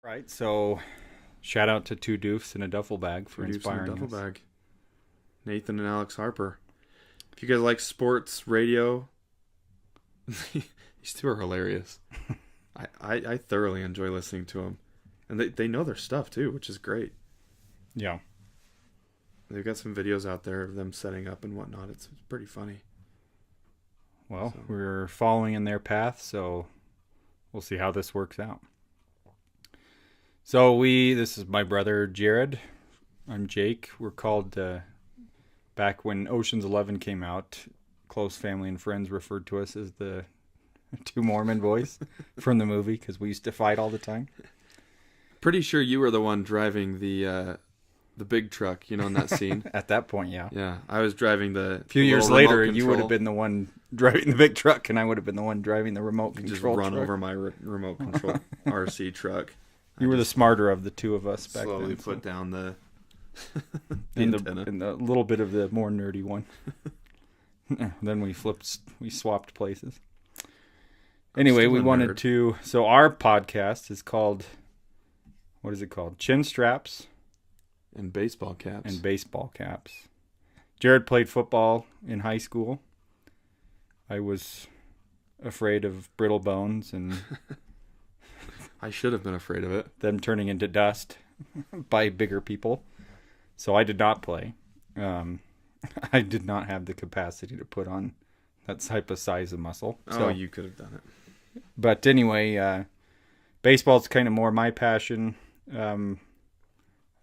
Right, so shout out to two doofs in a duffel bag for inspiring us. Duffel bag. Nathan and Alex Harper. If you guys like sports radio, these two are hilarious. I thoroughly enjoy listening to them. And they know their stuff too, which is great. Yeah. They've got some videos out there of them setting up and whatnot. It's pretty funny. Well, we're following in their path, so we'll see how this works out. So this is my brother Jared. I'm Jake. We're called, back when Ocean's 11 came out, close family and friends referred to us as the two Mormon boys from the movie because we used to fight all the time. Pretty sure you were the one driving the big truck, in that scene. At that point, yeah. Yeah, I was driving the A few years later, you would have been the one driving the big truck, and I would have been the one driving the remote control just run truck. over my remote control RC truck. You were the smarter of the two of us back slowly then. Put down the antenna. And the little bit of the more nerdy one. Then we swapped places. Anyway, we wanted to... So our podcast is called... What is it called? Chin Straps. And baseball caps. Jared played football in high school. I was afraid of brittle bones and... I should have been afraid of it. Them turning into dust by bigger people. So I did not play. I did not have the capacity to put on that type of size of muscle. So you could have done it. But anyway, baseball's kind of more my passion. I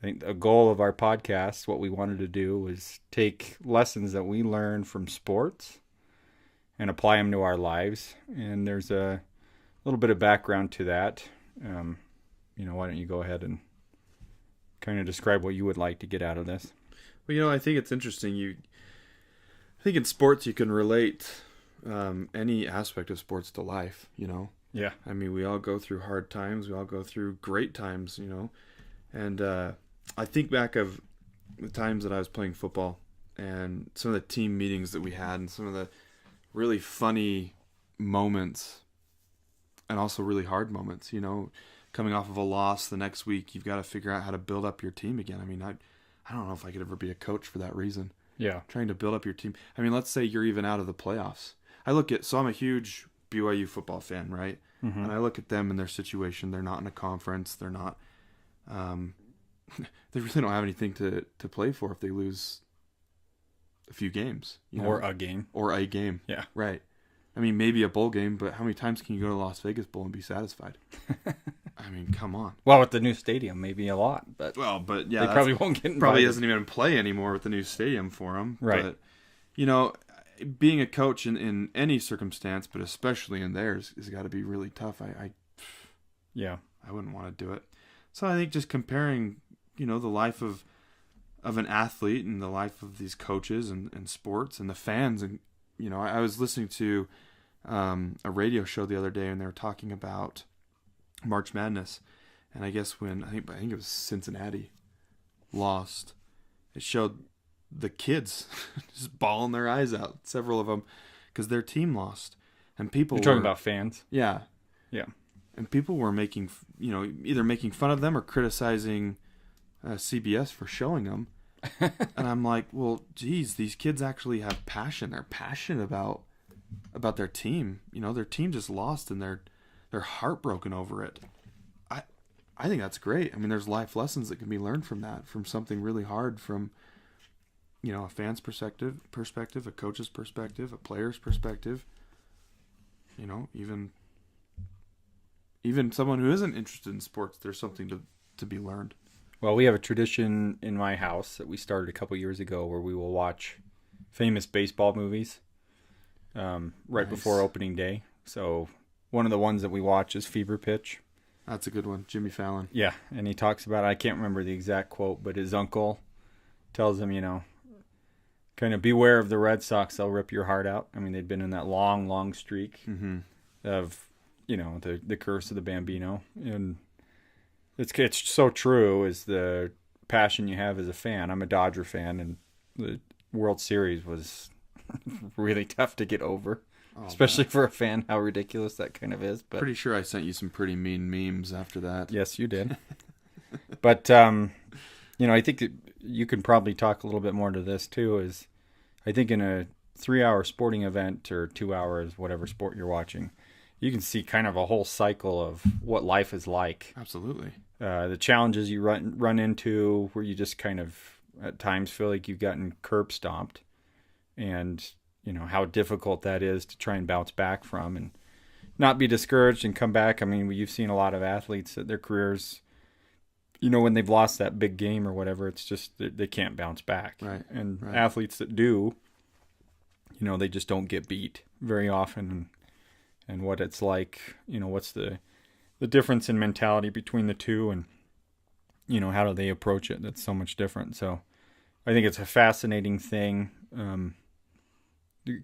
think a goal of our podcast, what we wanted to do was take lessons that we learn from sports and apply them to our lives. And there's a little bit of background to that. Why don't you go ahead and kind of describe what you would like to get out of this? Well, I think it's interesting. I think in sports you can relate any aspect of sports to life, Yeah. I mean, we all go through hard times. We all go through great times, And I think back of the times that I was playing football and some of the team meetings that we had and some of the really funny moments and also really hard moments, coming off of a loss the next week, you've got to figure out how to build up your team again. I mean, I don't know if I could ever be a coach for that reason. Yeah. Trying to build up your team. I mean, let's say you're even out of the playoffs. So I'm a huge BYU football fan, right? Mm-hmm. And I look at them and their situation. They're not in a conference. They're not, they really don't have anything to play for if they lose a few games. Or a game. Yeah. Right. I mean, maybe a bowl game, but how many times can you go to Las Vegas Bowl and be satisfied? I mean, come on. Well, with the new stadium, maybe a lot, but yeah, they probably won't get invited. Probably doesn't even play anymore with the new stadium for them. Right. But, being a coach in any circumstance, but especially in theirs, has got to be really tough. I wouldn't want to do it. So I think just comparing, the life of an athlete and the life of these coaches and sports and the fans. And, I was listening to a radio show the other day and they were talking about March Madness. And I guess I think it was Cincinnati lost, it showed the kids just bawling their eyes out, several of them, because their team lost. And people You're talking about fans? Yeah. Yeah. And people were making, either making fun of them or criticizing CBS for showing them. And I'm like, well, geez, these kids actually have passion. They're passionate about their team. Their team just lost and they're heartbroken over it. I think that's great. I mean, there's life lessons that can be learned from that, from something really hard, from a fan's perspective, a coach's perspective, a player's perspective. Even someone who isn't interested in sports, there's something to be learned. Well, we have a tradition in my house that we started a couple years ago where we will watch famous baseball movies right before opening day. So one of the ones that we watch is Fever Pitch. That's a good one. Jimmy Fallon. Yeah, and he talks about, I can't remember the exact quote, but his uncle tells him, kind of beware of the Red Sox. They'll rip your heart out. I mean, they'd been in that long, long streak of, the curse of the Bambino. And it's so true, is the passion you have as a fan. I'm a Dodger fan, and the World Series was really tough to get over. especially for a fan, how ridiculous that kind of is. But pretty sure I sent you some pretty mean memes after that. Yes, you did. But I think that you can probably talk a little bit more to this too. Is I think in a 3-hour sporting event or 2 hours, whatever sport you're watching, you can see kind of a whole cycle of what life is like. Absolutely. The challenges you run into, where you just kind of at times feel like you've gotten curb stomped, and how difficult that is to try and bounce back from and not be discouraged and come back. I mean, you've seen a lot of athletes that their careers, when they've lost that big game or whatever, it's just they can't bounce back. Right. And right. Athletes that do, they just don't get beat very often. And what it's like, what's the difference in mentality between the two, and how do they approach it? That's so much different. So I think it's a fascinating thing.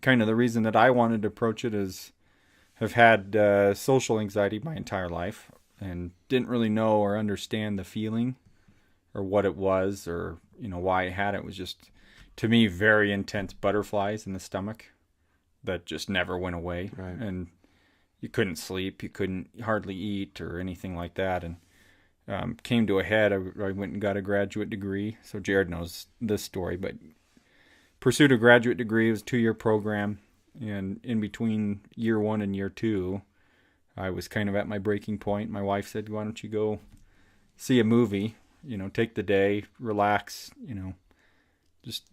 Kind of the reason that I wanted to approach it is I've had social anxiety my entire life and didn't really know or understand the feeling or what it was, or why I had it. It was just, to me, very intense butterflies in the stomach that just never went away. Right. And you couldn't sleep, you couldn't hardly eat or anything like that. And came to a head. I went and got a graduate degree. So Jared knows this story, but pursued a graduate degree. It was a 2-year program. And in between year 1 and year 2, I was kind of at my breaking point. My wife said, why don't you go see a movie, take the day, relax,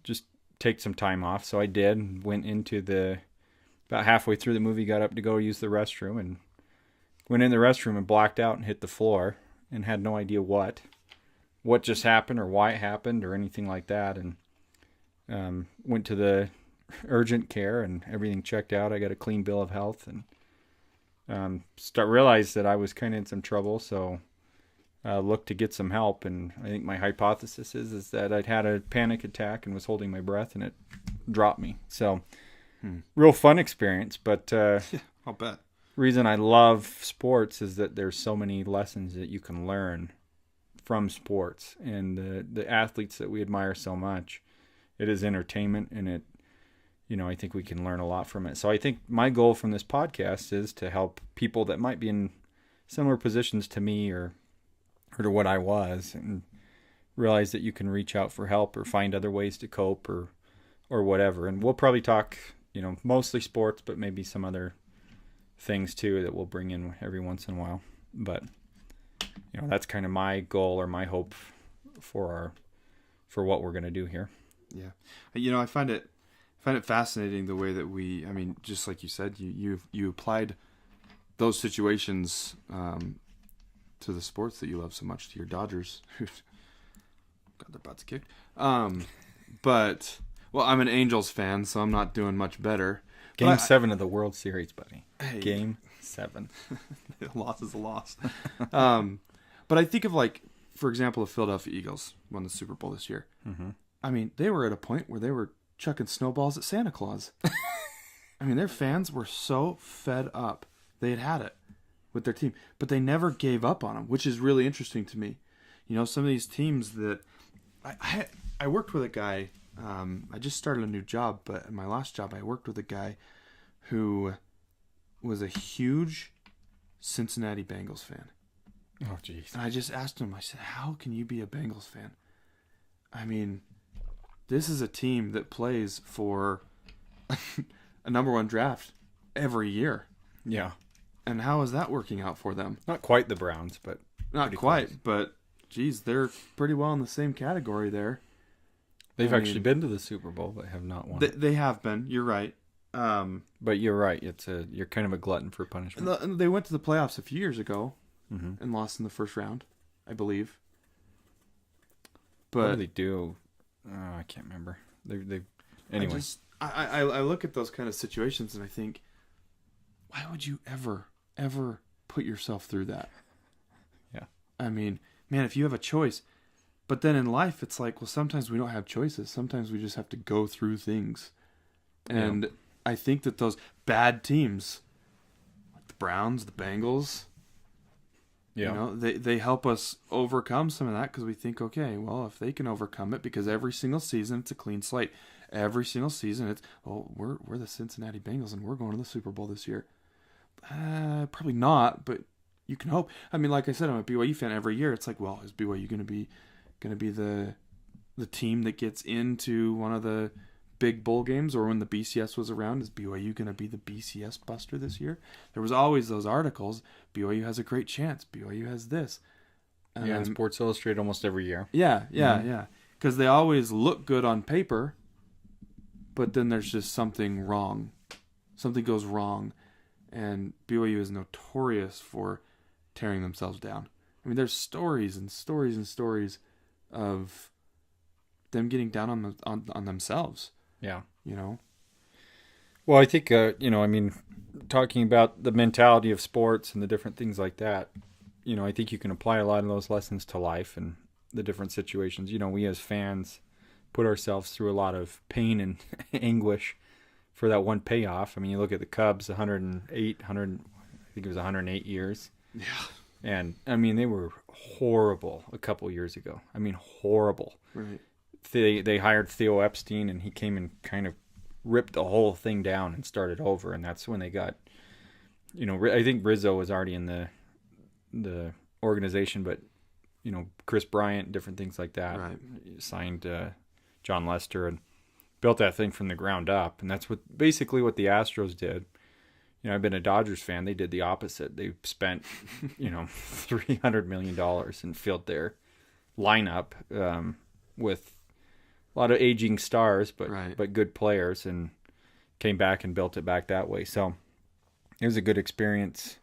just take some time off. So I did, went into about halfway through the movie, got up to go use the restroom, and went in the restroom and blacked out and hit the floor and had no idea what just happened or why it happened or anything like that. And went to the urgent care and everything checked out. I got a clean bill of health, and realized that I was kind of in some trouble. So looked to get some help. And I think my hypothesis is that I'd had a panic attack and was holding my breath, and it dropped me. So real fun experience, but I'll bet. Reason I love sports is that there's so many lessons that you can learn from sports, and the athletes that we admire so much. It is entertainment, and it, I think we can learn a lot from it. So I think my goal from this podcast is to help people that might be in similar positions to me or to what I was, and realize that you can reach out for help or find other ways to cope or whatever. And we'll probably talk, mostly sports, but maybe some other things too that we'll bring in every once in a while. But that's kind of my goal or my hope for what we're going to do here. Yeah. I find it fascinating the way that just like you said, you applied those situations to the sports that you love so much, to your Dodgers. Got their butts kicked. But I'm an Angels fan, so I'm not doing much better. Game 7 of the World Series, buddy. Hey. Game 7. A loss is a loss. But I think of, for example, the Philadelphia Eagles won the Super Bowl this year. Mm-hmm. They were at a point where they were chucking snowballs at Santa Claus. Their fans were so fed up. They had it with their team, but they never gave up on them, which is really interesting to me. Some of these teams that I worked with a guy. I just started a new job, but in my last job, I worked with a guy who was a huge Cincinnati Bengals fan. Oh, jeez. And I just asked him, I said, how can you be a Bengals fan? This is a team that plays for a number 1 draft every year. Yeah. And how is that working out for them? Not quite the Browns, but... Not quite, close. But, geez, they're pretty well in the same category there. They've actually been to the Super Bowl, but have not won. They have been. You're right. But you're right. You're kind of a glutton for punishment. And they went to the playoffs a few years ago mm-hmm. and lost in the first round, I believe. But what do they do? I can't remember. They anyway. I look at those kind of situations and I think, why would you ever put yourself through that? Yeah. Man, if you have a choice. But then in life, it's like, well, sometimes we don't have choices. Sometimes we just have to go through things. And I think that those bad teams, like the Browns, the Bengals, Yeah. You know, they help us overcome some of that because we think, okay, well, if they can overcome it, because every single season it's a clean slate. Every single season it's, oh, we're the Cincinnati Bengals and we're going to the Super Bowl this year. Probably not, but you can hope. I mean, like I said, I'm a BYU fan every year. It's like, well, is BYU going to be the team that gets into one of the big bowl games, or when the BCS was around, is BYU going to be the BCS buster this year? There was always those articles. BYU has a great chance. BYU has this. Yeah, in Sports Illustrated almost every year. Yeah. Because they always look good on paper, but then there's just something wrong. Something goes wrong, and BYU is notorious for tearing themselves down. I mean, there's stories and stories and stories of them getting down on themselves. Yeah. You know? Well, I think, talking about the mentality of sports and the different things like that, I think you can apply a lot of those lessons to life and the different situations. We as fans put ourselves through a lot of pain and anguish for that one payoff. I mean, you look at the Cubs, 108 years. Yeah. And, I mean, they were horrible a couple years ago. I mean, horrible. Right. They hired Theo Epstein, and he came and kind of ripped the whole thing down and started over. And that's when they got, I think Rizzo was already in the organization, but, Chris Bryant, different things like that. Right. Signed John Lester and built that thing from the ground up. And that's basically what the Astros did. I've been a Dodgers fan. They did the opposite. They spent, $300 million and filled their lineup with a lot of aging stars, but good players, and came back and built it back that way. So it was a good experience,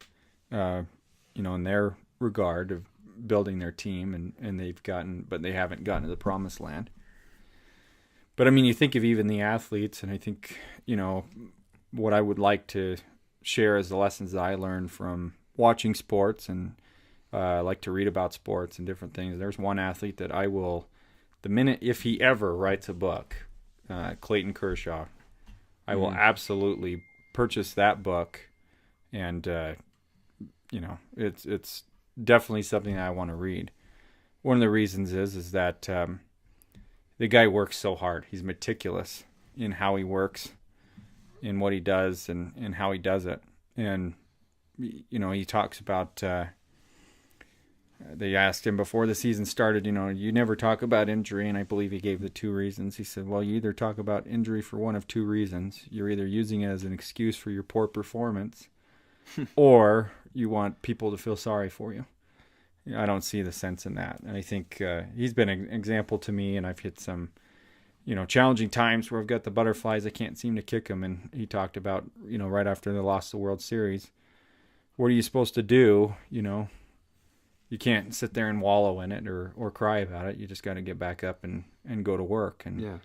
in their regard of building their team, and they haven't gotten to the promised land. But I mean, you think of even the athletes, and I think, what I would like to share is the lessons that I learned from watching sports, and I like to read about sports and different things. There's one athlete that I will, if he ever writes a book, Clayton Kershaw, I will absolutely purchase that book, and it's definitely something that I want to read. One of the reasons is that the guy works so hard. He's meticulous in how he works, in what he does, and how he does it. And he talks about. They asked him before the season started, you never talk about injury, and I believe he gave the two reasons. He said, well, you either talk about injury for one of two reasons. You're either using it as an excuse for your poor performance, or you want people to feel sorry for you. I don't see the sense in that. And I think he's been an example to me, and I've hit some, challenging times where I've got the butterflies. I can't seem to kick them. And he talked about, right after they lost the World Series, what are you supposed to do, You can't sit there and wallow in it or cry about it. You just got to get back up and go to work. And,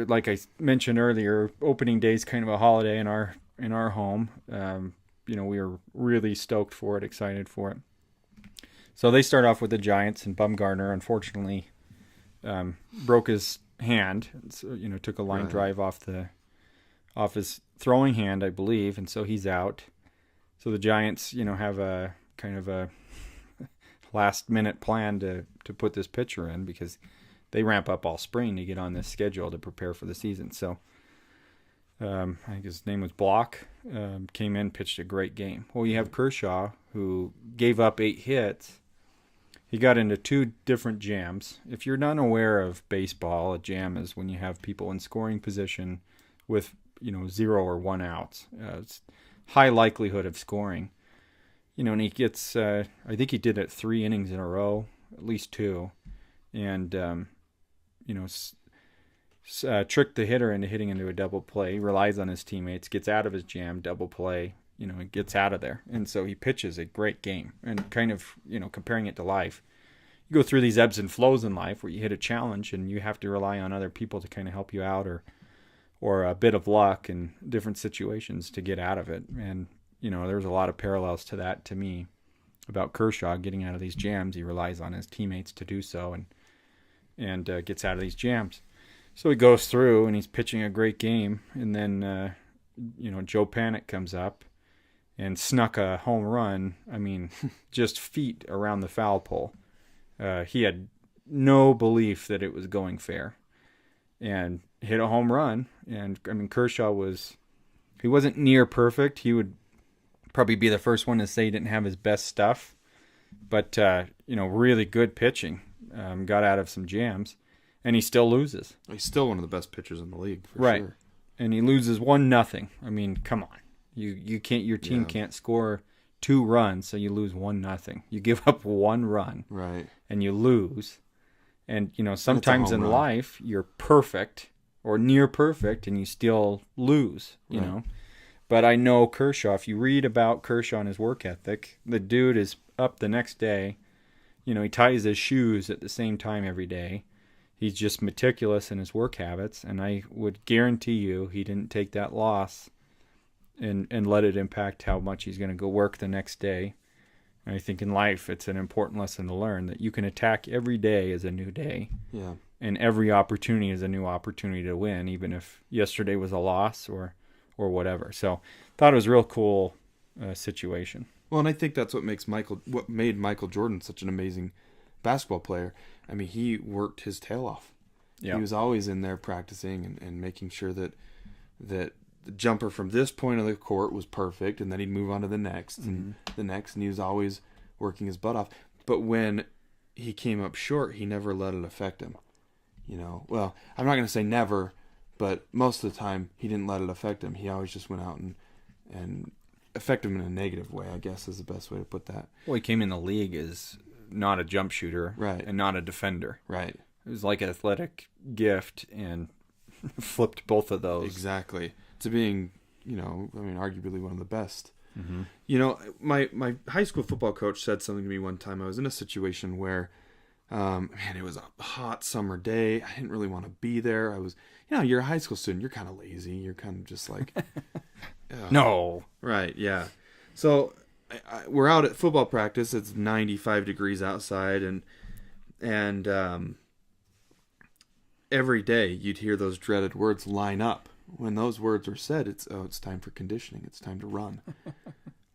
like I mentioned earlier, opening day is kind of a holiday in our home. We were really stoked for it, excited for it. So they start off with the Giants, and Bumgarner, unfortunately, broke his hand. So, took a line drive off his throwing hand, I believe, and so he's out. So the Giants, have a kind of a last-minute plan to put this pitcher in, because they ramp up all spring to get on this schedule to prepare for the season. So I think his name was Block, came in, pitched a great game. Well, you have Kershaw, who gave up 8 hits. He got into 2 different jams. If you're not aware of baseball, a jam is when you have people in scoring position with 0 or 1 outs. It's high likelihood of scoring. And he gets, I think he did it 3 innings in a row, at least 2, and, tricked the hitter into hitting into a double play. He relies on his teammates, gets out of his jam, double play, gets out of there. And so he pitches a great game, and kind of, comparing it to life. You go through these ebbs and flows in life where you hit a challenge and you have to rely on other people to kind of help you out, or a bit of luck in different situations to get out of it. And, there's a lot of parallels to that to me about Kershaw getting out of these jams. He relies on his teammates to do so, and gets out of these jams. So he goes through and he's pitching a great game. And then, Joe Panic comes up and snuck a home run. I mean, just feet around the foul pole. He had no belief that it was going fair, and hit a home run. And I mean, Kershaw he wasn't near perfect. He would probably be the first one to say he didn't have his best stuff, but really good pitching. Got out of some jams, and he still loses. He's still one of the best pitchers in the league, for right. Sure. And he loses 1-0. I mean, come on, you can't. Your team can't score 2 runs, so you lose 1-0. You give up 1 run, right, and you lose. And sometimes in life you're perfect or near perfect, and you still lose. You know. But I know Kershaw. If you read about Kershaw and his work ethic, the dude is up the next day. He ties his shoes at the same time every day. He's just meticulous in his work habits, and I would guarantee you he didn't take that loss and let it impact how much he's going to go work the next day. And I think in life it's an important lesson to learn that you can attack every day as a new day. Yeah. And every opportunity is a new opportunity to win, even if yesterday was a loss or whatever. So thought it was a real cool situation. Well, and I think that's what made Michael Jordan such an amazing basketball player. I mean, he worked his tail off. Yeah. He was always in there practicing and making sure that the jumper from this point of the court was perfect, and then he'd move on to the next and the next, and he was always working his butt off. But when he came up short, he never let it affect him. Well, I'm not going to say never, but most of the time he didn't let it affect him. He always just went out and affect him in a negative way, I guess is the best way to put that. Well, he came in the league as not a jump shooter, right, and not a defender. Right. It was like an athletic gift, and flipped both of those. Exactly. To being, arguably one of the best. Mm-hmm. My high school football coach said something to me one time. I was in a situation where, it was a hot summer day. I didn't really want to be there. I was, you're a high school student. You're kind of lazy. You're kind of just like... No. Right, yeah. So we're out at football practice. It's 95 degrees outside, and every day you'd hear those dreaded words line up. When those words are said, it's time for conditioning. It's time to run.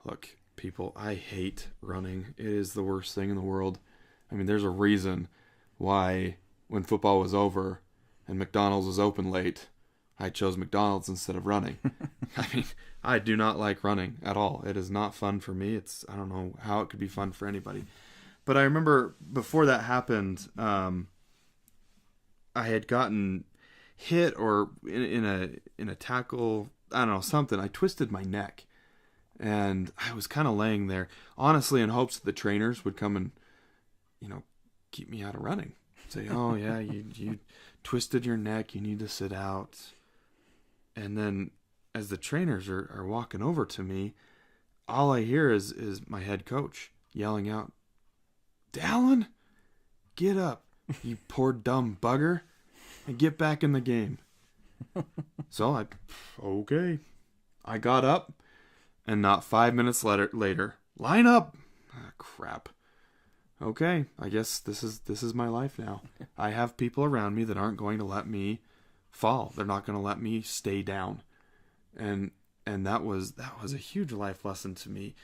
Look, people, I hate running. It is the worst thing in the world. I mean, there's a reason why when football was over and McDonald's was open late, I chose McDonald's instead of running. I mean, I do not like running at all. It is not fun for me. I don't know how it could be fun for anybody. But I remember before that happened, I had gotten hit or in a tackle, I don't know, something. I twisted my neck, and I was kind of laying there, honestly, in hopes that the trainers would come and, keep me out of running. Say, oh yeah, you twisted your neck, you need to sit out. And then as the trainers are walking over to me, all I hear is my head coach yelling out, "Dallin, get up, you poor dumb bugger, and get back in the game." So okay. I got up, and not 5 minutes later, line up. Ah, crap. Okay, I guess this is my life now. I have people around me that aren't going to let me fall. They're not going to let me stay down. And that was a huge life lesson to me.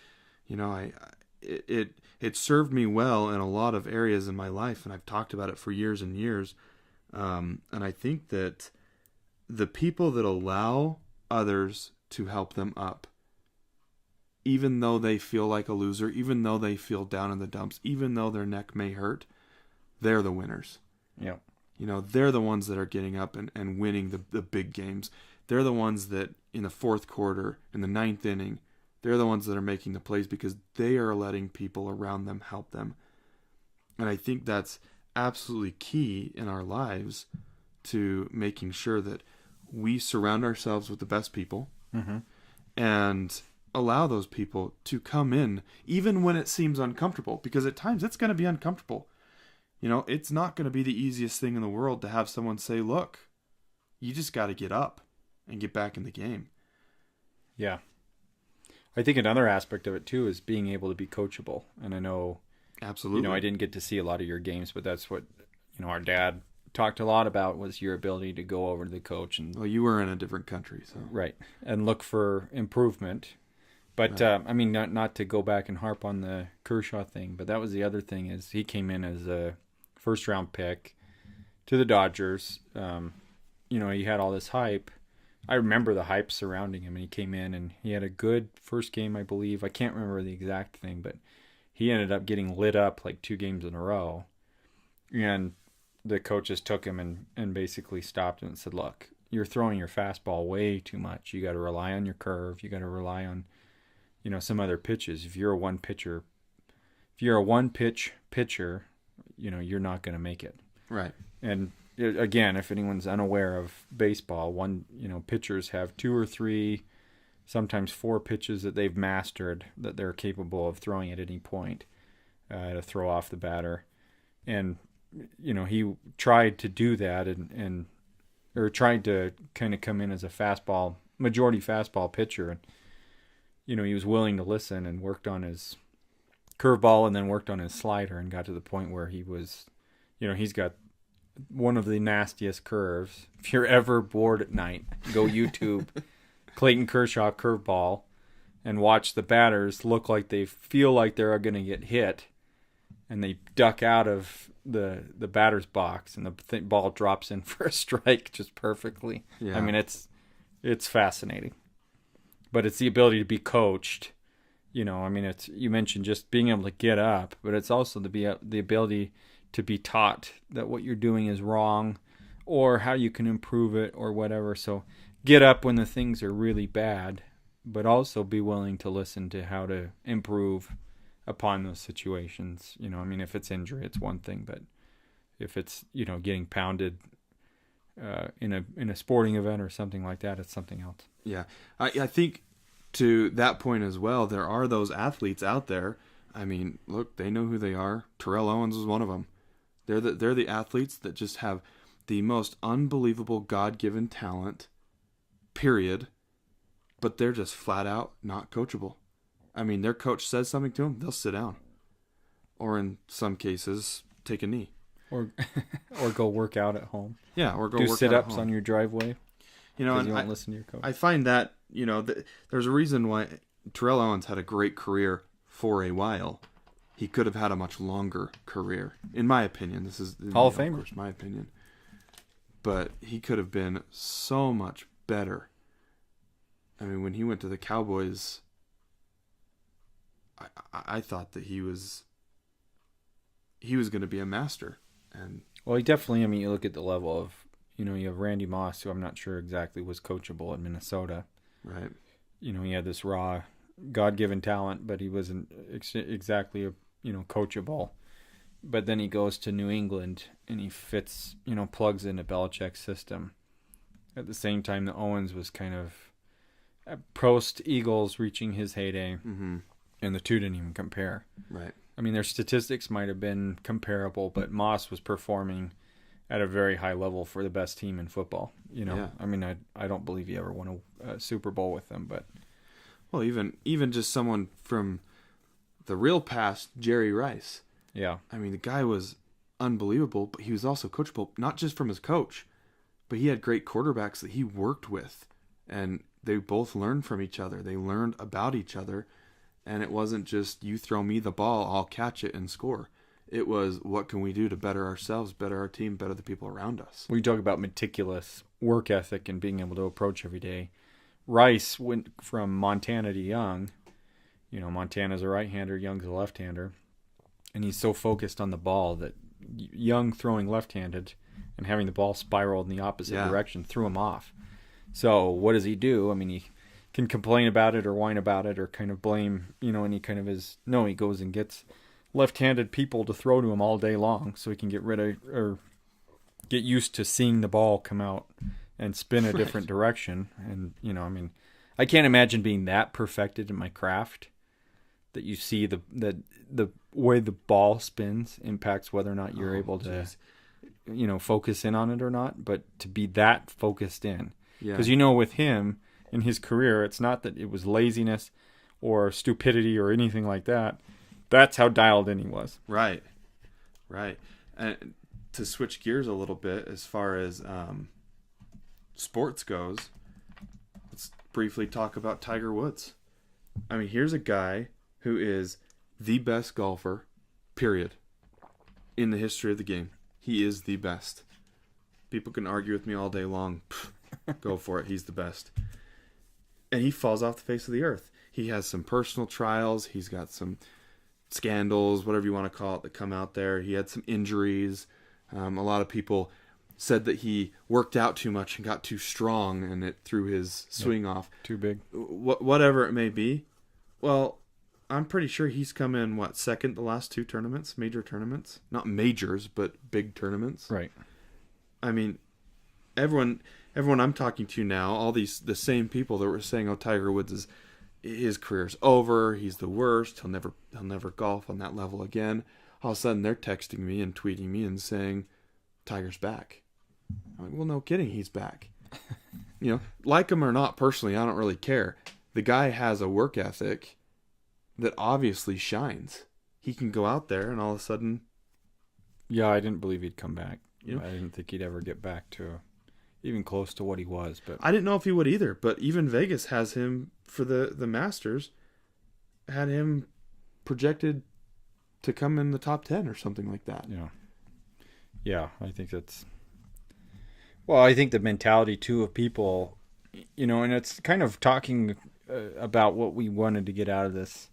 It served me well in a lot of areas in my life, and I've talked about it for years and years. And I think that the people that allow others to help them up, even though they feel like a loser, even though they feel down in the dumps, even though their neck may hurt, they're the winners. Yeah. They're the ones that are getting up and winning the big games. They're the ones that in the fourth quarter, in the ninth inning, they're the ones that are making the plays because they are letting people around them help them. And I think that's absolutely key in our lives to making sure that we surround ourselves with the best people, and allow those people to come in even when it seems uncomfortable, because at times it's going to be uncomfortable. It's not going to be the easiest thing in the world to have someone say, look, you just got to get up and get back in the game. Yeah. I think another aspect of it too is being able to be coachable. And I know, absolutely, I didn't get to see a lot of your games, but that's what, our dad talked a lot about, was your ability to go over to the coach and, well, you were in a different country, so right, and look for improvement. But I mean, not to go back and harp on the Kershaw thing, but that was the other thing is he came in as a first round pick to the Dodgers. You know, he had all this hype. I remember the hype surrounding him, and he came in and he had a good first game, I believe. I can't remember the exact thing, but he ended up getting lit up like 2 games in a row. And the coaches took him and basically stopped him and said, look, you're throwing your fastball way too much. You got to rely on your curve. You got to rely on, you know, some other pitches. If you're a one pitch pitcher, you know, you're not going to make it. Right. And again, if anyone's unaware of baseball, pitchers have 2 or 3, sometimes 4 pitches that they've mastered that they're capable of throwing at any point to throw off the batter. And, you know, he tried to do that or tried to kind of come in as a majority fastball pitcher. And, you know, he was willing to listen and worked on his curveball and then worked on his slider and got to the point where he was, you know, he's got one of the nastiest curves. If you're ever bored at night, go YouTube Clayton Kershaw curveball and watch the batters look like they feel like they're going to get hit, and they duck out of the batter's box, and the ball drops in for a strike just perfectly. Yeah. I mean, it's fascinating, but it's the ability to be coached. You know, I mean, it's, you mentioned just being able to get up, but it's also the ability to be taught that what you're doing is wrong or how you can improve it or whatever. So get up when the things are really bad, but also be willing to listen to how to improve upon those situations. You know, I mean, if it's injury, it's one thing, but if it's, you know, getting pounded in a sporting event or something like that, it's something else. Yeah. I think to that point as well, there are those athletes out there. I mean, look, they know who they are. Terrell Owens was one of them. They're the athletes that just have the most unbelievable God-given talent, period, but they're just flat out not coachable. I mean, their coach says something to them, they'll sit down. Or in some cases, take a knee. Or go work out at home. Yeah, or go do work sit-ups out on your driveway. You know, and you won't listen to your coach. I find that, you know, there's a reason why Terrell Owens had a great career for a while. He could have had a much longer career, in my opinion. This is Hall of Famer, of course, my opinion. But he could have been so much better. I mean, when he went to the Cowboys, I thought that he was going to be a master. And well, he definitely. I mean, you look at the level of, you know, you have Randy Moss, who I'm not sure exactly was coachable in Minnesota. Right. You know, he had this raw, God-given talent, but he wasn't exactly coachable. But then he goes to New England and he fits, you know, plugs into Belichick's system. At the same time, the Owens was kind of post Eagles reaching his heyday, mm-hmm. and the two didn't even compare. Right. I mean, their statistics might have been comparable, but Moss was performing at a very high level for the best team in football. You know, yeah. I mean, I don't believe he ever won a Super Bowl with them, but well, even just someone from the real past, Jerry Rice. Yeah. I mean, the guy was unbelievable, but he was also coachable, not just from his coach, but he had great quarterbacks that he worked with, and they both learned from each other. They learned about each other, and it wasn't just, you throw me the ball, I'll catch it and score. It was, what can we do to better ourselves, better our team, better the people around us? We talk about meticulous work ethic and being able to approach every day. Rice went from Montana to Young. You know, Montana's a right-hander, Young's a left-hander. And he's so focused on the ball that Young throwing left-handed and having the ball spiral in the opposite direction threw him off. So what does he do? I mean, he can complain about it or whine about it or kind of blame, you know, any kind of his... No, he goes and gets left-handed people to throw to him all day long so he can get rid of or get used to seeing the ball come out and spin a different direction. And, you know, I mean, I can't imagine being that perfected in my craft that you see the way the ball spins impacts whether or not you're able to, you know, focus in on it or not, but to be that focused in. Because, you know, with him in his career, it's not that it was laziness or stupidity or anything like that. That's how dialed in he was. Right. And to switch gears a little bit as far as sports goes, let's briefly talk about Tiger Woods. I mean, here's a guy who is the best golfer, period, in the history of the game. He is the best. People can argue with me all day long. Go for it. He's the best. And he falls off the face of the earth. He has some personal trials. He's got some scandals, whatever you want to call it, that come out there. He had some injuries. A lot of people said that he worked out too much and got too strong and it threw his swing off. Too big. Whatever it may be. Well, I'm pretty sure he's come in, second the last two tournaments, major tournaments? Not majors, but big tournaments. Right. I mean, everyone I'm talking to now, all the same people that were saying, "Oh, Tiger Woods his career's over. He's the worst. He'll never golf on that level again." All of a sudden, they're texting me and tweeting me and saying, "Tiger's back." I'm like, well, no kidding, he's back. Like him or not, personally, I don't really care. The guy has a work ethic that obviously shines. He can go out there and all of a sudden... Yeah, I didn't believe he'd come back. I didn't think he'd ever get back to even close to what he was. But I didn't know if he would either, but even Vegas has him for the Masters, had him projected to come in the top 10 or something like that. Yeah, I think that's... Well, I think the mentality, too, of people, and it's kind of talking about what we wanted to get out of this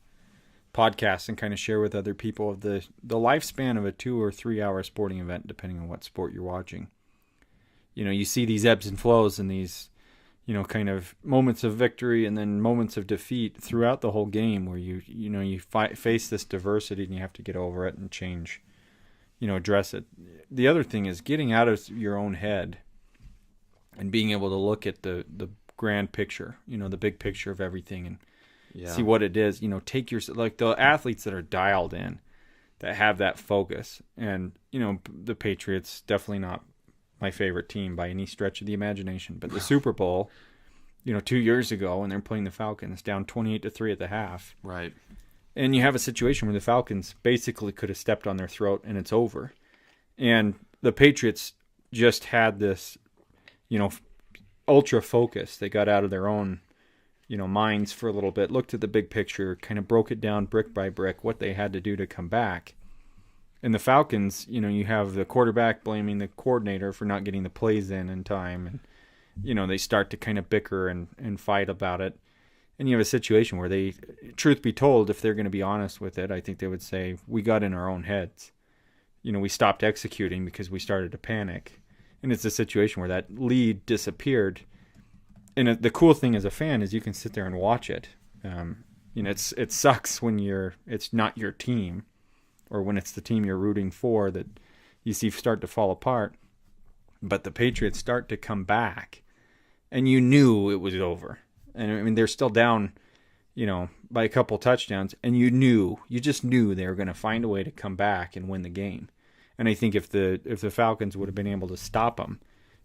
podcast and kind of share with other people of the lifespan of a 2 or 3 hour sporting event, depending on what sport you're watching. You see these ebbs and flows and these, kind of moments of victory and then moments of defeat throughout the whole game where you face this diversity and you have to get over it and change, address it. The other thing is getting out of your own head and being able to look at the grand picture, the big picture of everything and see what it is. Take your, like the athletes that are dialed in, that have that focus. And, the Patriots, definitely not my favorite team by any stretch of the imagination. But the Super Bowl, 2 years ago when they're playing the Falcons, down 28-3 at the half. Right. And you have a situation where the Falcons basically could have stepped on their throat and it's over. And the Patriots just had this, ultra focus. They got out of their own, minds for a little bit, looked at the big picture, kind of broke it down brick by brick, what they had to do to come back. And the Falcons, you have the quarterback blaming the coordinator for not getting the plays in time. And, they start to kind of bicker and fight about it. And you have a situation where they, truth be told, if they're going to be honest with it, I think they would say, we got in our own heads. We stopped executing because we started to panic. And it's a situation where that lead disappeared. And the cool thing as a fan is you can sit there and watch it. It sucks when it's not your team, or when it's the team you're rooting for that you see start to fall apart. But the Patriots start to come back, and you knew it was over. And I mean, they're still down, by a couple touchdowns, and you just knew they were going to find a way to come back and win the game. And I think if the Falcons would have been able to stop them,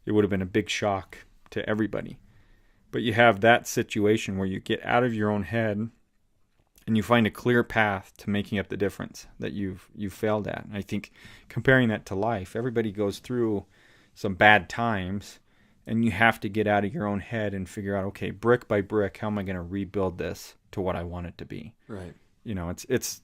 it would have been a big shock to everybody. But you have that situation where you get out of your own head and you find a clear path to making up the difference that you've failed at. And I think comparing that to life, everybody goes through some bad times, and you have to get out of your own head and figure out, okay, brick by brick, how am I going to rebuild this to what I want it to be? Right. It's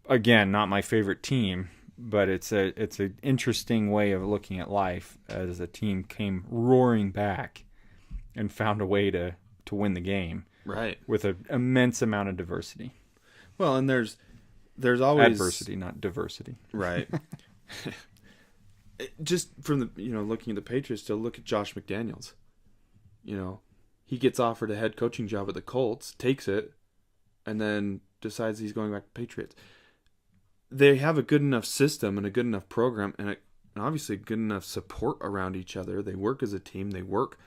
again, not my favorite team, but it's an interesting way of looking at life as a team came roaring back and found a way to win the game. Right. With an immense amount of diversity. Well, and there's always adversity, not diversity. Right. Just from the looking at the Patriots, to look at Josh McDaniels. He gets offered a head coaching job at the Colts, takes it, and then decides he's going back to the Patriots. They have a good enough system and a good enough program and obviously good enough support around each other. They work as a team. They work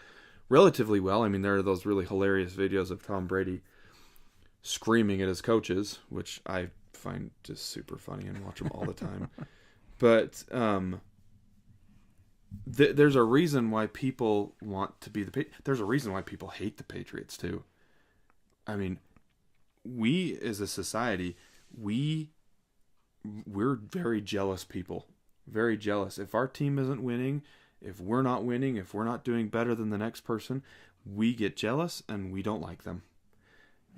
relatively well. I mean, there are those really hilarious videos of Tom Brady screaming at his coaches, which I find just super funny and watch them all the time. But there's a reason why people want to be there's a reason why people hate the Patriots too. I mean, we as a society, we're very jealous people. Very jealous. If our team isn't winning, if we're not winning, if we're not doing better than the next person, we get jealous and we don't like them.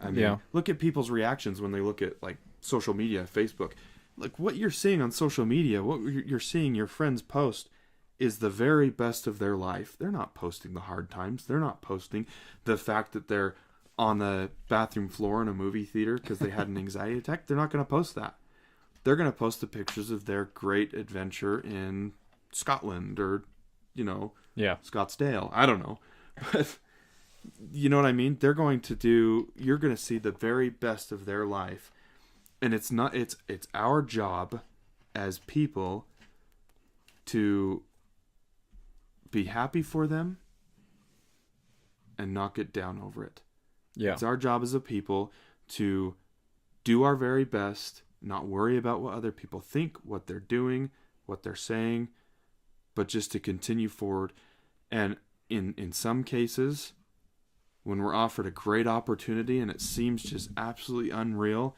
I mean, look at people's reactions when they look at like social media, Facebook. Like what you're seeing on social media, what you're seeing your friends post is the very best of their life. They're not posting the hard times. They're not posting the fact that they're on the bathroom floor in a movie theater because they had an anxiety attack. They're not going to post that. They're going to post the pictures of their great adventure in Scotland or, Scottsdale. I don't know. But you know what I mean? You're going to see the very best of their life. And it's our job as people to be happy for them and not get down over it. Yeah. It's our job as a people to do our very best, not worry about what other people think, what they're doing, what they're saying, but just to continue forward. And in some cases, when we're offered a great opportunity and it seems just absolutely unreal,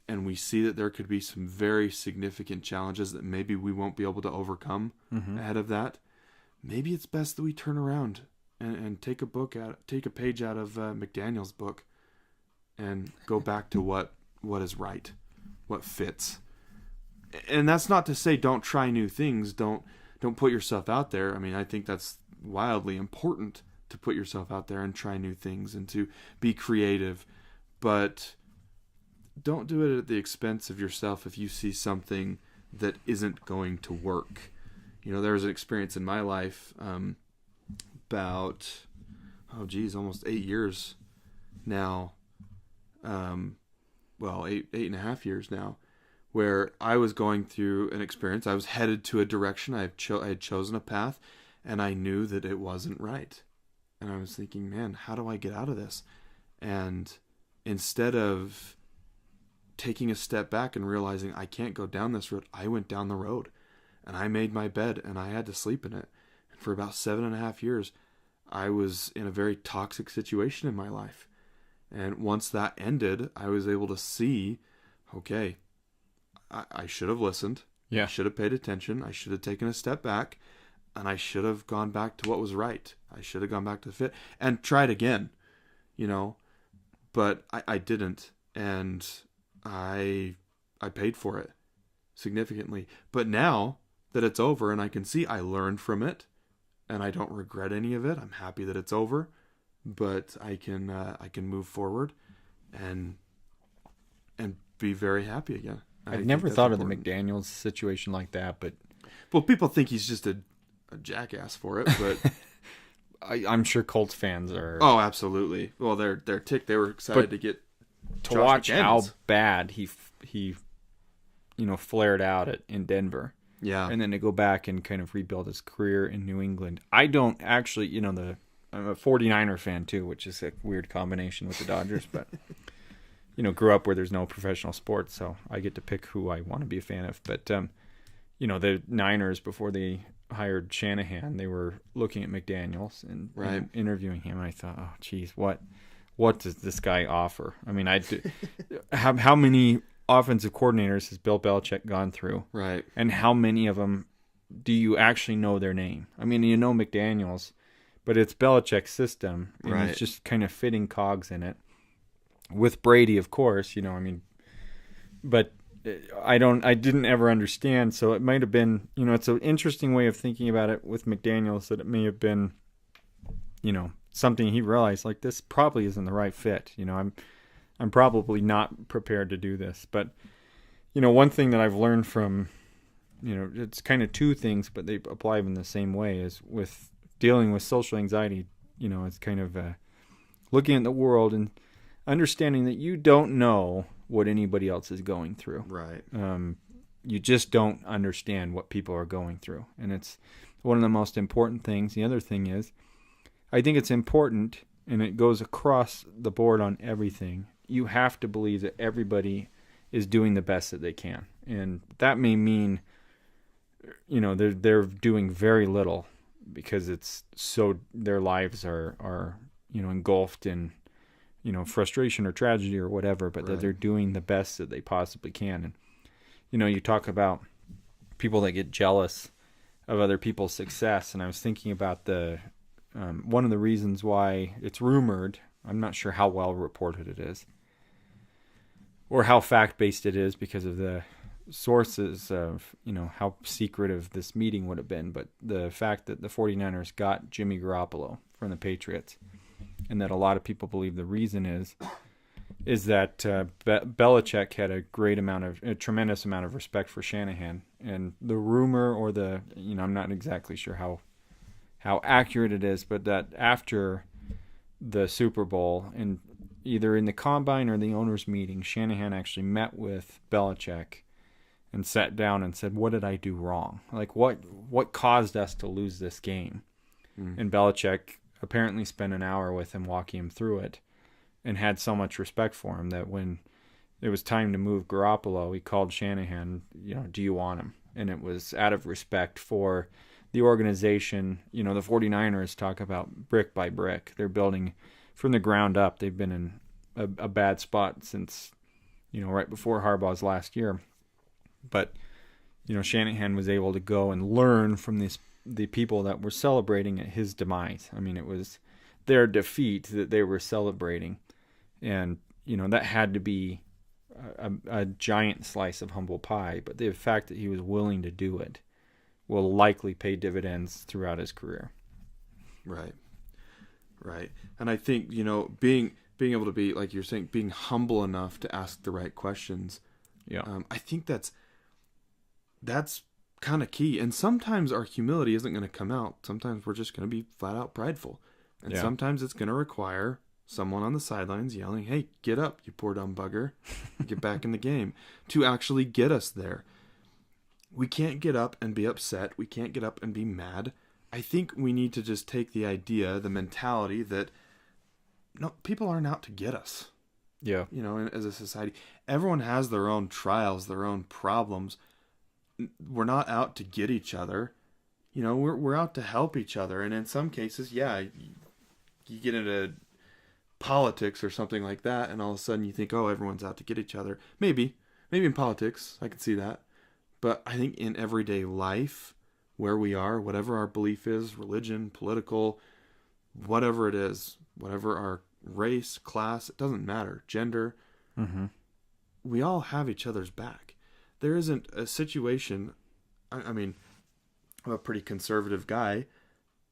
and we see that there could be some very significant challenges that maybe we won't be able to overcome ahead of that, maybe it's best that we turn around and take a page out of McDaniels' book and go back to what is right, what fits. And that's not to say don't try new things, don't put yourself out there. I mean, I think that's wildly important to put yourself out there and try new things and to be creative, but don't do it at the expense of yourself if you see something that isn't going to work. There was an experience in my life about, almost 8 years now. 8.5 years now, where I was going through an experience. I was headed to a direction. I had chosen a path, and I knew that it wasn't right. And I was thinking, man, how do I get out of this? And instead of taking a step back and realizing I can't go down this road, I went down the road and I made my bed and I had to sleep in it. And for about 7.5 years, I was in a very toxic situation in my life. And once that ended, I was able to see, okay, I should have listened. Yeah. I should have paid attention. I should have taken a step back, and I should have gone back to what was right. I should have gone back to the fit and tried again, but I didn't. And I paid for it significantly. But now that it's over and I can see I learned from it and I don't regret any of it, I'm happy that it's over, but I can move forward and be very happy again. I've never thought of the McDaniels situation like that, but people think he's just a jackass for it, but I'm sure Colts fans are. Oh, absolutely. Well, they're ticked. They were excited to get to Josh watch McDaniels. How bad he flared out in Denver. Yeah, and then to go back and kind of rebuild his career in New England. I don't actually, I'm a 49er fan too, which is a weird combination with the Dodgers, but. Grew up where there's no professional sports, so I get to pick who I want to be a fan of. But, the Niners, before they hired Shanahan, they were looking at McDaniels and interviewing him. And I thought, oh, geez, what does this guy offer? I mean, how many offensive coordinators has Bill Belichick gone through? Right. And how many of them do you actually know their name? I mean, McDaniels, but it's Belichick's system, and it's just kind of fitting cogs in it. With Brady, of course, but I didn't ever understand. So it might have been, it's an interesting way of thinking about it with McDaniels, that it may have been, something he realized, like, this probably isn't the right fit. I'm probably not prepared to do this. But, one thing that I've learned from, it's kind of two things, but they apply in the same way, is with dealing with social anxiety, it's kind of looking at the world and understanding that you don't know what anybody else is going through. Right. You just don't understand what people are going through. And it's one of the most important things. The other thing is, I think it's important, and it goes across the board on everything. You have to believe that everybody is doing the best that they can. And that may mean, they're doing very little because it's so their lives are engulfed in frustration or tragedy or whatever, but that they're doing the best that they possibly can. And, you talk about people that get jealous of other people's success. And I was thinking about one of the reasons why it's rumored, I'm not sure how well reported it is or how fact-based it is because of the sources of, how secretive this meeting would have been. But the fact that the 49ers got Jimmy Garoppolo from the Patriots, and that a lot of people believe the reason is that Belichick had a tremendous amount of respect for Shanahan. And the rumor or I'm not exactly sure how accurate it is, but that after the Super Bowl, and either in the combine or the owners' meeting, Shanahan actually met with Belichick and sat down and said, "What did I do wrong? Like, what caused us to lose this game?" And Belichick apparently spent an hour with him, walking him through it, and had so much respect for him that when it was time to move Garoppolo, he called Shanahan, "Do you want him?" And it was out of respect for the organization. The 49ers talk about brick by brick. They're building from the ground up. They've been in a bad spot since, right before Harbaugh's last year. But, Shanahan was able to go and learn from the people that were celebrating at his demise. I mean, it was their defeat that they were celebrating. And, that had to be a giant slice of humble pie. But the fact that he was willing to do it will likely pay dividends throughout his career. Right. And I think, being able to be, like you're saying, being humble enough to ask the right questions. Yeah. I think that's kind of key. And sometimes our humility isn't going to come out. Sometimes we're just going to be flat out prideful. And sometimes it's going to require someone on the sidelines yelling, "Hey, get up, you poor dumb bugger. Get back in the game," to actually get us there. We can't get up and be upset. We can't get up and be mad. I think we need to just take the mentality that no, people aren't out to get us. Yeah. As a society, everyone has their own trials, their own problems. We're not out to get each other. We're out to help each other. And in some cases, you get into politics or something like that, and all of a sudden you think, oh, everyone's out to get each other. Maybe in politics, I can see that. But I think in everyday life, where we are, whatever our belief is, religion, political, whatever it is, whatever our race, class, it doesn't matter, gender, we all have each other's back. There isn't a situation, I mean, I'm a pretty conservative guy.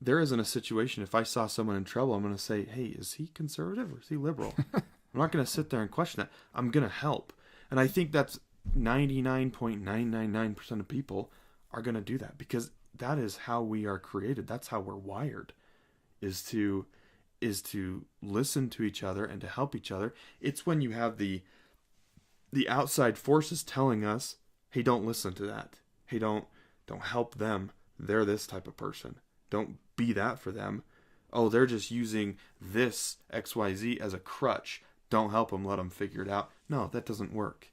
There isn't a situation, if I saw someone in trouble, I'm going to say, "Hey, is he conservative or is he liberal?" I'm not going to sit there and question that. I'm going to help. And I think that's 99.999% of people are going to do that, because that is how we are created. That's how we're wired, is to listen to each other and to help each other. It's when you have the outside forces telling us, "Hey, don't listen to that. Hey, don't help them. They're this type of person. Don't be that for them. Oh, they're just using this XYZ as a crutch. Don't help them. Let them figure it out." No, that doesn't work.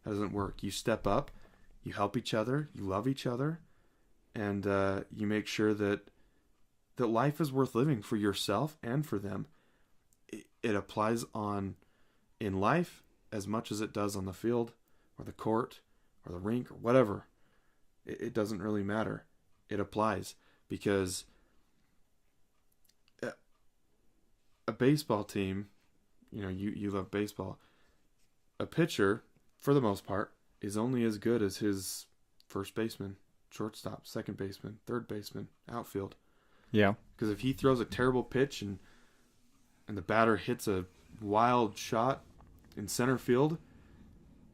That doesn't work. You step up, you help each other, you love each other, and you make sure that life is worth living for yourself and for them. It applies in life as much as it does on the field or the court or the rink or whatever. It doesn't really matter. It applies, because a baseball team, you love baseball. A pitcher, for the most part, is only as good as his first baseman, shortstop, second baseman, third baseman, outfield. Yeah. Because if he throws a terrible pitch and the batter hits a wild shot in center field,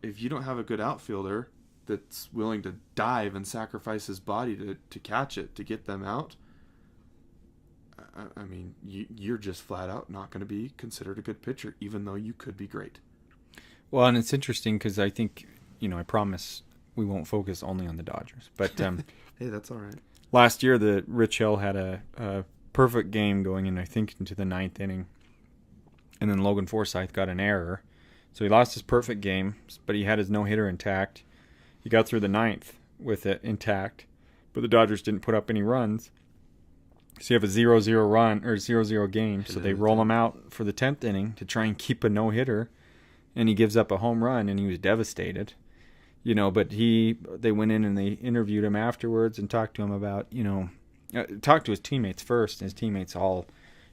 if you don't have a good outfielder that's willing to dive and sacrifice his body to catch it, to get them out, I mean, you're just flat out not going to be considered a good pitcher, even though you could be great. Well, and it's interesting because I think, I promise we won't focus only on the Dodgers. But hey, that's all right. Last year, the Rich Hill had a perfect game going in, I think, into the ninth inning. And then Logan Forsythe got an error. So he lost his perfect game, but he had his no-hitter intact. He got through the ninth with it intact, but the Dodgers didn't put up any runs. So you have a 0-0 run, or 0-0 game. So they roll him out for the 10th inning to try and keep a no-hitter. And he gives up a home run, and he was devastated. But they went in and they interviewed him afterwards and talked to him about, talked to his teammates first. And his teammates all,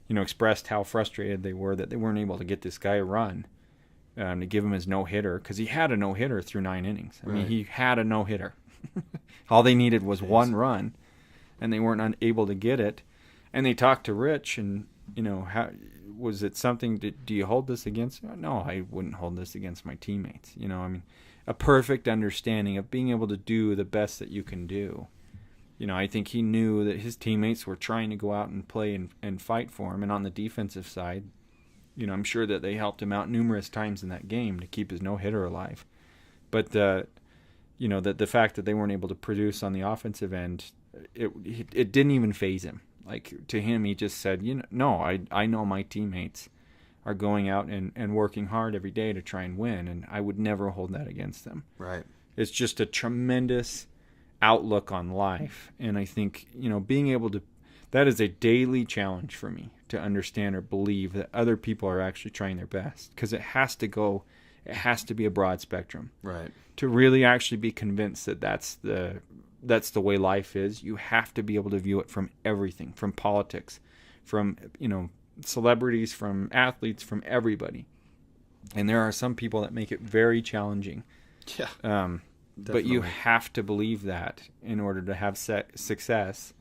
expressed how frustrated they were that they weren't able to get this guy a run to give him his no-hitter, because he had a no-hitter through 9 innings. I mean, he had a no-hitter. All they needed was one run, and they weren't able to get it. And they talked to Rich, and, how was it something, do you hold this against? No, I wouldn't hold this against my teammates. A perfect understanding of being able to do the best that you can do. I think he knew that his teammates were trying to go out and play and fight for him. And on the defensive side, I'm sure that they helped him out numerous times in that game to keep his no-hitter alive. But, the fact that they weren't able to produce on the offensive end, it didn't even faze him. Like, to him, he just said, no, I know my teammates are going out and working hard every day to try and win, and I would never hold that against them. Right. It's just a tremendous outlook on life. And I think, being able to, that is a daily challenge for me to understand or believe that other people are actually trying their best, because it has to be a broad spectrum. Right. To really actually be convinced that that's the way life is, you have to be able to view it from everything, from politics, from, celebrities, from athletes, from everybody. And there are some people that make it very challenging. Yeah. But you have to believe that in order to have success.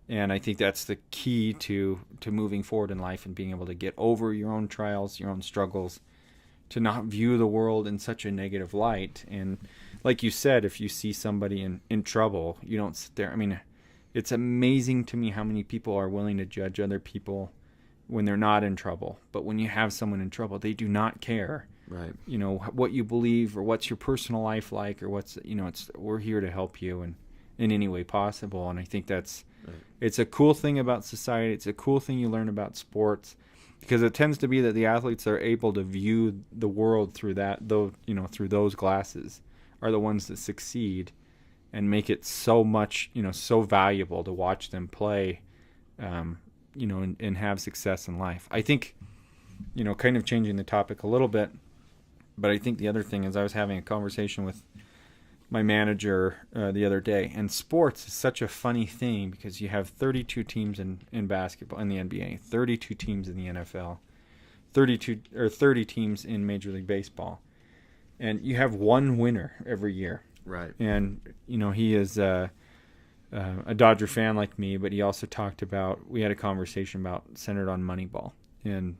And I think that's the key to moving forward in life and being able to get over your own trials, your own struggles, to not view the world in such a negative light. And like you said, if you see somebody in trouble, you don't sit there. I mean, it's amazing to me how many people are willing to judge other people when they're not in trouble. But when you have someone in trouble, they do not care. Right. What you believe or what's your personal life like, or what's, we're here to help you in any way possible. And I think it's a cool thing about society. It's a cool thing you learn about sports, because it tends to be that the athletes are able to view the world through through those glasses, are the ones that succeed and make it so much, so valuable to watch them play, and have success in life. I think, kind of changing the topic a little bit, but I think the other thing is, I was having a conversation with my manager the other day, and sports is such a funny thing, because you have 32 teams in basketball, in the NBA, 32 teams in the NFL, 30 teams in Major League Baseball, and you have one winner every year. Right. And he is a Dodger fan like me, but he also we had a conversation centered on Moneyball, and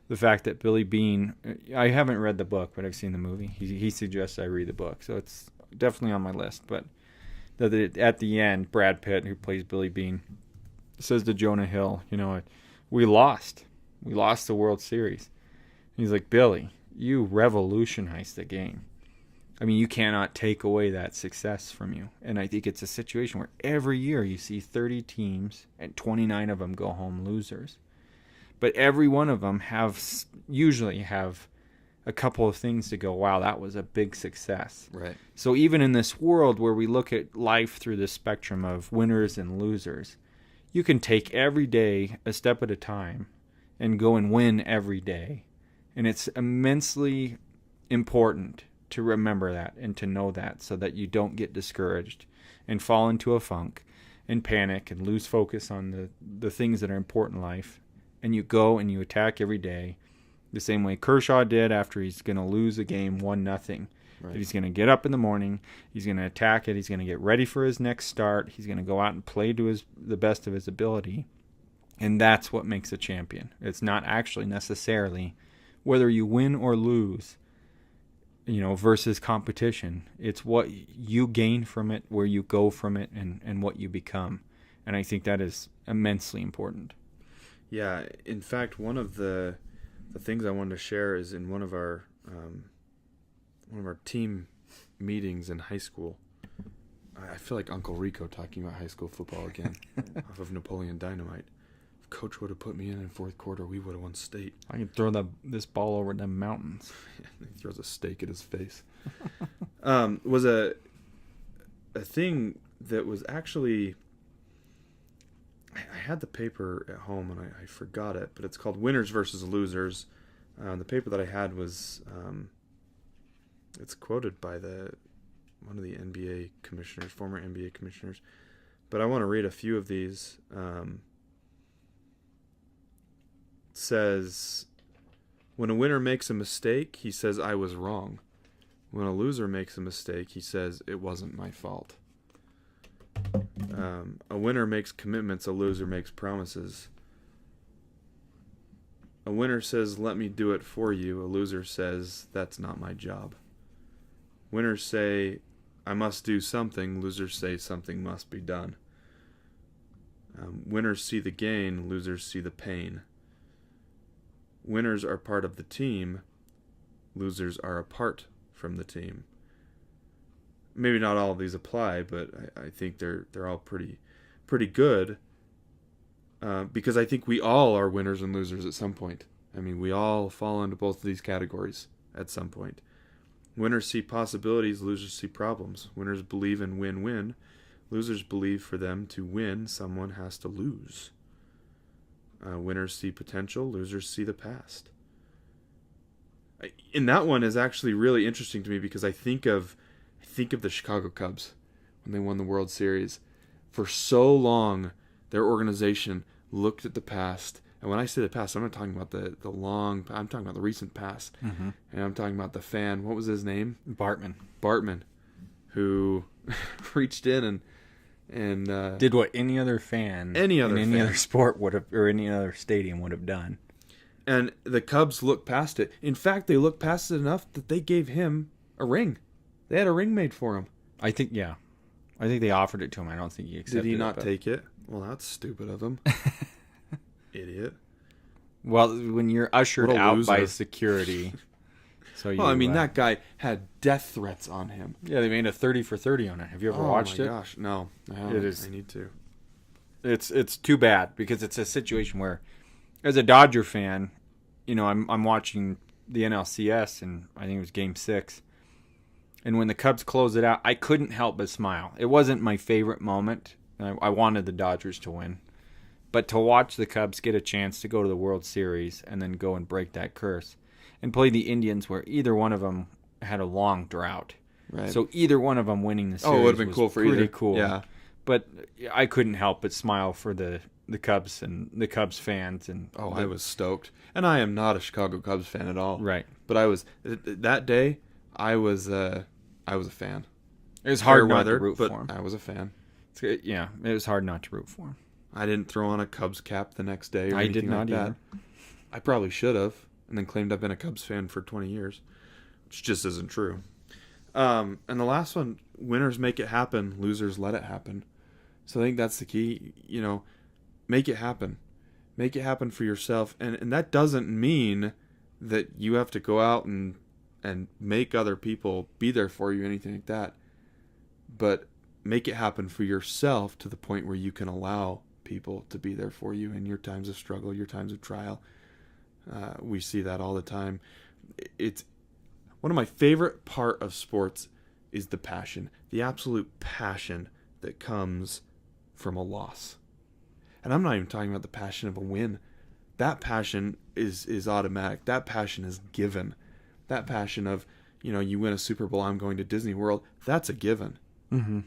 the fact that Billy Beane, I haven't read the book, but I've seen the movie. He suggests I read the book, so it's definitely on my list. But at the end, Brad Pitt, who plays Billy Beane, says to Jonah Hill, we lost the World Series. And he's like, Billy, you revolutionized the game. I mean, you cannot take away that success from you. And I think it's a situation where every year you see 30 teams and 29 of them go home losers. But every one of them usually have a couple of things to go, wow, that was a big success. Right. So even in this world where we look at life through the spectrum of winners and losers, you can take every day a step at a time and go and win every day. And it's immensely important to remember that and to know that, so that you don't get discouraged and fall into a funk and panic and lose focus on the things that are important in life. And you go and you attack every day the same way Kershaw did after he's going to lose a game 1-0. Right. He's going to get up in the morning, he's going to attack it, he's going to get ready for his next start, he's going to go out and play to the best of his ability. And that's what makes a champion. It's not actually necessarily whether you win or lose, versus competition. It's what you gain from it, where you go from it, and what you become. And I think that is immensely important. Yeah, in fact, one of the things I wanted to share is in one of our team meetings in high school. I feel like Uncle Rico talking about high school football again, off of Napoleon Dynamite. If Coach would have put me in fourth quarter, we would have won state. I can throw this ball over them mountains. He throws a steak at his face. Was a thing that was actually, I had the paper at home and I forgot it, but it's called Winners versus Losers. The paper that I had was, it's quoted by one of the NBA commissioners, former NBA commissioners. But I want to read a few of these. says, when a winner makes a mistake, he says, I was wrong. When a loser makes a mistake, he says, it wasn't my fault. A winner makes commitments, a loser makes promises. A winner says, let me do it for you. A loser says, that's not my job. Winners say, I must do something. Losers say, something must be done. Winners see the gain, losers see the pain. Winners are part of the team, losers are apart from the team. Maybe not all of these apply, but I think they're all pretty good, because I think we all are winners and losers at some point. I mean, we all fall into both of these categories at some point. Winners see possibilities, losers see problems. Winners believe in win-win. Losers believe for them to win, someone has to lose. Winners see potential, losers see the past. And that one is actually really interesting to me because I think of the Chicago Cubs when they won the World Series. For so long, their organization looked at the past. And when I say the past, I'm not talking about I'm talking about the recent past. Mm-hmm. And I'm talking about the fan. What was his name? Bartman, who reached in and did what any other fan in any other sport would have, or any other stadium would have done. And the Cubs looked past it. In fact, they looked past it enough that they gave him a ring. They had a ring made for him. I think they offered it to him. I don't think he accepted it. Did he not take it? Well, that's stupid of him. Idiot. Well, when you're ushered out by security. That guy had death threats on him. Yeah, they made a 30 for 30 on it. Have you ever watched it? Oh my gosh, no. It is. I need to. It's too bad because it's a situation where, as a Dodger fan, I'm watching the NLCS and I think it was Game 6. And when the Cubs closed it out, I couldn't help but smile. It wasn't my favorite moment. I wanted the Dodgers to win. But to watch the Cubs get a chance to go to the World Series and then go and break that curse and play the Indians where either one of them had a long drought. Right. So either one of them winning the series would have been cool for pretty either. Cool. Yeah. But I couldn't help but smile for the Cubs and the Cubs fans. I was stoked. And I am not a Chicago Cubs fan at all. Right. But that day, I was a fan. It was hard not to root for him. I was a fan. Yeah, it was hard not to root for him. I didn't throw on a Cubs cap the next day or I anything did not like either. that. I probably should have, and then claimed I've been a Cubs fan for 20 years, which just isn't true. And the last one, winners make it happen, losers let it happen. So I think that's the key, make it happen. Make it happen for yourself. And that doesn't mean that you have to go out and make other people be there for you, anything like that. But make it happen for yourself to the point where you can allow people to be there for you in your times of struggle, your times of trial. We see that all the time. It's one of my favorite part of sports is the passion, the absolute passion that comes from a loss. And I'm not even talking about the passion of a win. That passion is automatic. That passion is given. That passion of, you win a Super Bowl, I'm going to Disney World. That's a given. Mm-hmm.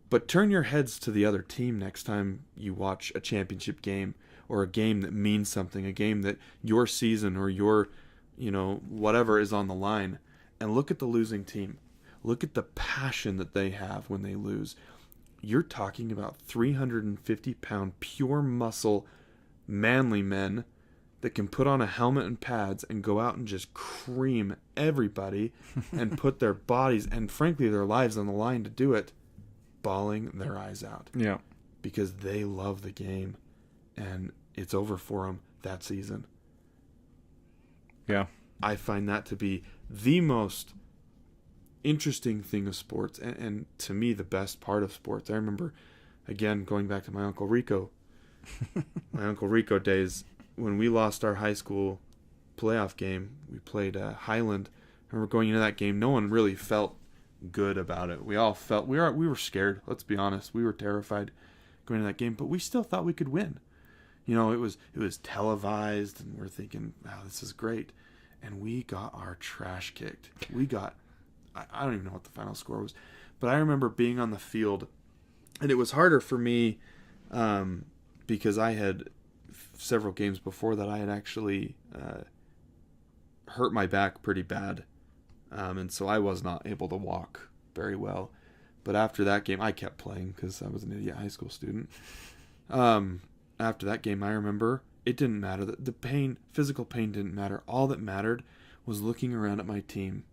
But turn your heads to the other team next time you watch a championship game or a game that means something, a game that your season or your, whatever is on the line, and look at the losing team. Look at the passion that they have when they lose. You're talking about 350-pound pure muscle, manly men that can put on a helmet and pads and go out and just cream everybody and put their bodies and, frankly, their lives on the line to do it, bawling their eyes out. Yeah. Because they love the game and it's over for them that season. Yeah. I find that to be the most interesting thing of sports and to me the best part of sports. I remember, again, going back to my Uncle Rico, my Uncle Rico days, when we lost our high school playoff game, we played Highland. I remember going into that game, no one really felt good about it. We all felt we were scared. Let's be honest, we were terrified going into that game, but we still thought we could win. It was televised, and we're thinking, "Wow, this is great." And we got our trash kicked. I don't even know what the final score was, but I remember being on the field, and it was harder for me because I had several games before that, I had actually hurt my back pretty bad. And so I was not able to walk very well. But after that game, I kept playing because I was an idiot high school student. After that game, I remember it didn't matter. The pain, physical pain didn't matter. All that mattered was looking around at my team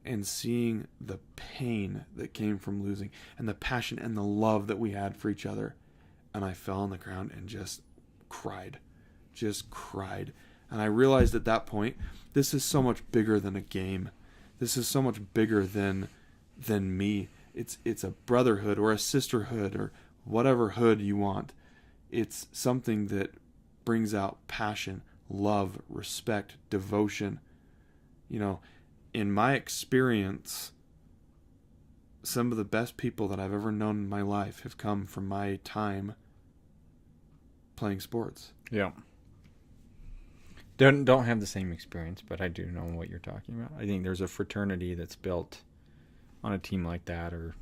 and seeing the pain that came from losing and the passion and the love that we had for each other. And I fell on the ground and just cried. And I realized at that point, this is so much bigger than a game. This is so much bigger than me. It's a brotherhood or a sisterhood or whatever hood you want. It's something that brings out passion, love, respect, devotion. You know, in my experience, some of the best people that I've ever known in my life have come from my time playing sports. Yeah. Don't have the same experience, but I do know what you're talking about. I think there's a fraternity that's built on a team like that, or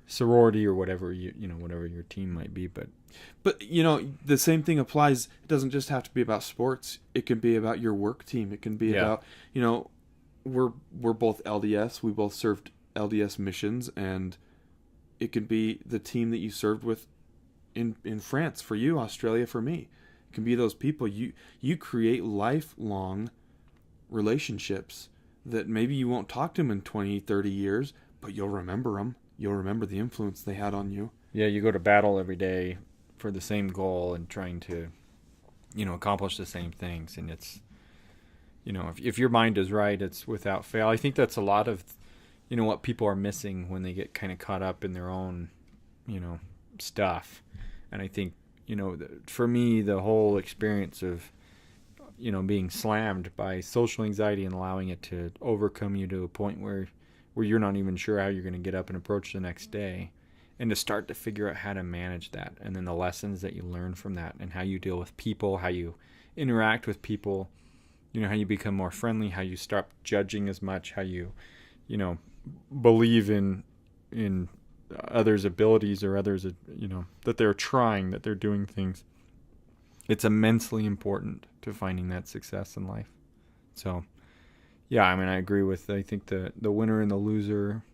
sorority, or whatever whatever your team might be. But the same thing applies. It doesn't just have to be about sports. It can be about your work team. It can be about we're both LDS. We both served LDS missions, and it could be the team that you served with in France for you, Australia for me. It can be those people. You create lifelong relationships that maybe you won't talk to them in 20, 30 years, but you'll remember them. You'll remember the influence they had on you. Yeah, you go to battle every day for the same goal and trying to, accomplish the same things. And it's, if your mind is right, it's without fail. I think that's a lot of, what people are missing when they get kind of caught up in their own, stuff. And I think, for me, the whole experience of, being slammed by social anxiety and allowing it to overcome you to a point where you're not even sure how you're going to get up and approach the next day, and to start to figure out how to manage that, and then the lessons that you learn from that, and how you deal with people, how you interact with people, how you become more friendly, how you stop judging as much, how you, believe in others' abilities, or others, that they're trying, that they're doing things. It's immensely important to finding that success in life. So, yeah, I agree with, I think, the winner and the loser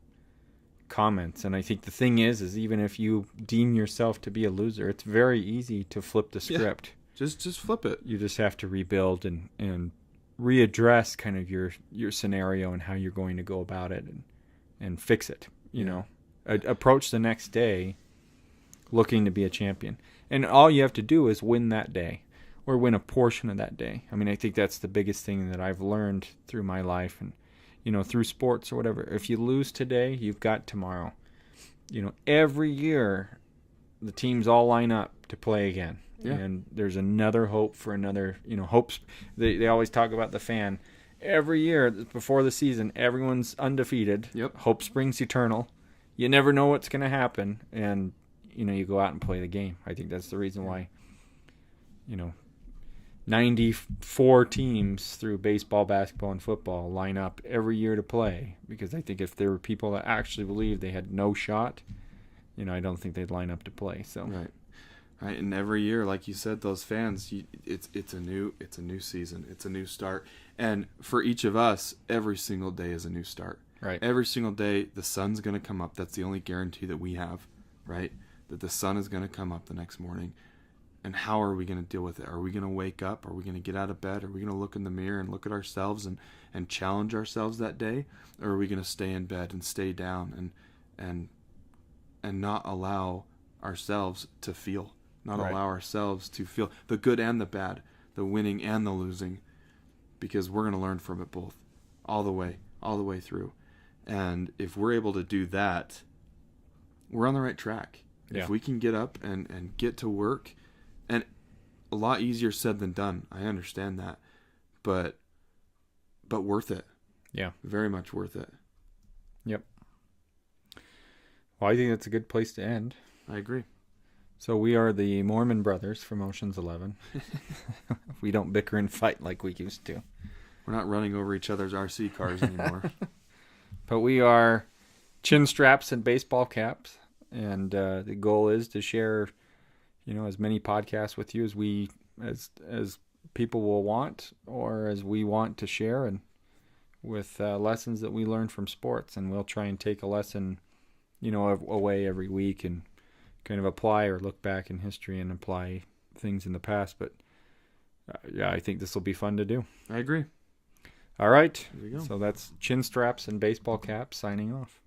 comments. And I think the thing is even if you deem yourself to be a loser, it's very easy to flip the script. Yeah, just flip it. You just have to rebuild and readdress kind of your scenario and how you're going to go about it, and fix it, approach the next day looking to be a champion. And all you have to do is win that day, or win a portion of that day. I think that's the biggest thing that I've learned through my life, and, through sports or whatever. If you lose today, you've got tomorrow. Every year the teams all line up to play again. Yeah. And there's another hope for another, hopes. They always talk about the fan. Every year before the season, everyone's undefeated. Yep. Hope springs eternal. You never know what's going to happen. And, you go out and play the game. I think that's the reason why, 94 teams through baseball, basketball, and football line up every year to play. Because I think if there were people that actually believed they had no shot, I don't think they'd line up to play. So Right, and every year, like you said, those fans, it's a new season, it's a new start, and for each of us, every single day is a new start. Right. Every single day, the sun's going to come up. That's the only guarantee that we have, right? That the sun is going to come up the next morning. And how are we going to deal with it? Are we going to wake up? Are we going to get out of bed? Are we going to look in the mirror and look at ourselves and challenge ourselves that day? Or are we going to stay in bed and stay down and not allow ourselves to feel? Not allow ourselves to feel the good and the bad, the winning and the losing, because we're going to learn from it both, all the way through. And if we're able to do that, we're on the right track. Yeah. If we can get up and get to work, and a lot easier said than done, I understand that, but worth it. Yeah. Very much worth it. Yep. Well, I think that's a good place to end. I agree. So we are the Mormon brothers from Ocean's 11. We don't bicker and fight like we used to. We're not running over each other's RC cars anymore. But we are chin straps and baseball caps. And the goal is to share, as many podcasts with you as we as people will want, or as we want to share, and with lessons that we learn from sports. And we'll try and take a lesson, away every week and kind of apply or look back in history and apply things in the past. But I think this will be fun to do. I agree. All right. There we go. So that's Chin Straps and Baseball Caps signing off.